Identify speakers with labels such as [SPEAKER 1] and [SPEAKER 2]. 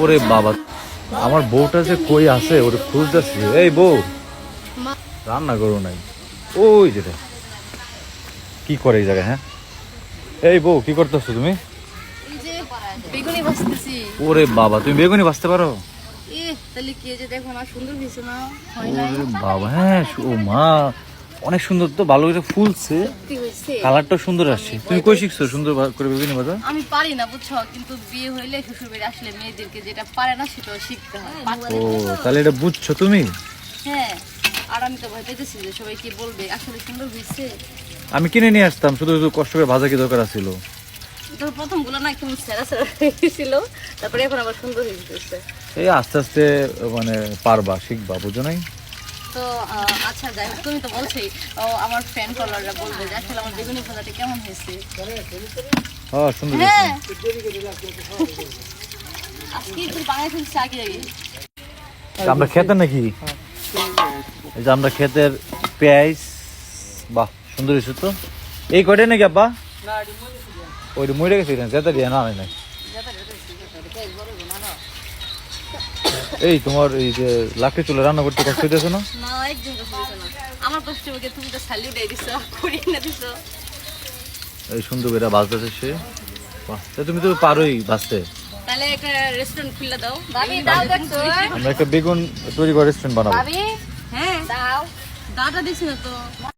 [SPEAKER 1] ওরে বাবা, আমার বউটা যে কই আছে ওরে খুঁজতেছি। এই বউ, রান্না করো নাই? ওই যেটা কি করে এই জায়গায়? হ্যাঁ, এই বউ কি করতেছো তুমি?
[SPEAKER 2] বেগুনি ভাজতেছি।
[SPEAKER 1] ওরে বাবা, তুমি বেগুনি ভাজতে পারো?
[SPEAKER 2] তাহলে কি যে দেখো না, সুন্দর হয়েছে না?
[SPEAKER 1] ওরে বাবা, হ্যাঁ ও মা, অনেক সুন্দর তো, ভালো করে ফুলছে, কালারটা সুন্দর আসছে। তুমি কই শিখছো সুন্দর করে বেগুনি ভাজা?
[SPEAKER 2] আমি পারি না বুঝছো, কিন্তু বিয়ে হইলে শ্বশুর বাড়ি আসলে মেয়েদেরকে যেটা পারে না সেটাও শিখতে হয়।
[SPEAKER 1] ও তাহলে এটা বুঝছো তুমি?
[SPEAKER 2] হ্যাঁ, আর আমি তো ভয় পেতেছি যে সবাই কি বলবে। আসলে সুন্দর হয়েছে।
[SPEAKER 1] আমি কিনে নিয়ে আসতাম, শুধু শুধু কষ্ট করে ভাজা কি দরকার ছিল?
[SPEAKER 2] তোর প্রথম গুলো না কেমন সেরা সেরা হয়েছিল, তারপরে এখন আবার সুন্দর হয়ে গেছে।
[SPEAKER 1] এই আস্তে আস্তে মানে পারবা, শিখবা, বুঝো নাই?
[SPEAKER 2] তো আচ্ছা যাই হোক, তুমি তো বলছোই আমার ফ্যান কলাররা বলবে যে আসলে আমার বেগুনি ভাজাটা কেমন হয়েছে।
[SPEAKER 1] হ্যাঁ সুন্দর
[SPEAKER 2] হ্যাঁ,
[SPEAKER 1] হয়েছে।
[SPEAKER 2] আজকে একটু বানাই ফেলছি আগে আগে।
[SPEAKER 1] আমরা খেতের নাকি? এই যে আমরা ক্ষেতের পেঁয়াজ, বাহ সুন্দর হয়েছে তো। এই কয়টাই নাকি আব্বা? ওই মরে গেছে যেতে দিয়ে না নাই। এই তোমার এই যে লাকড়ি চুলে রান্না করতে কষ্ট হইতেছে না?
[SPEAKER 2] না, একদম কষ্ট হচ্ছে না। আমার কষ্ট হবে, তুমি তো খালি উড়াই দিছো, করি না দিছো।
[SPEAKER 1] এই সুন্দর করে ভাজতেছে সে। বাহ, তুমি তো পারোই ভাজতে।
[SPEAKER 2] তাহলে একটা রেস্টুরেন্ট খুলে দাও। ভাবি দাও দেখছো?
[SPEAKER 1] আমরা একটা বেগুন তৈরি করে রেস্টুরেন্ট বানাবো।
[SPEAKER 2] ভাবি হ্যাঁ দাও। দাওটা দিছি না তো।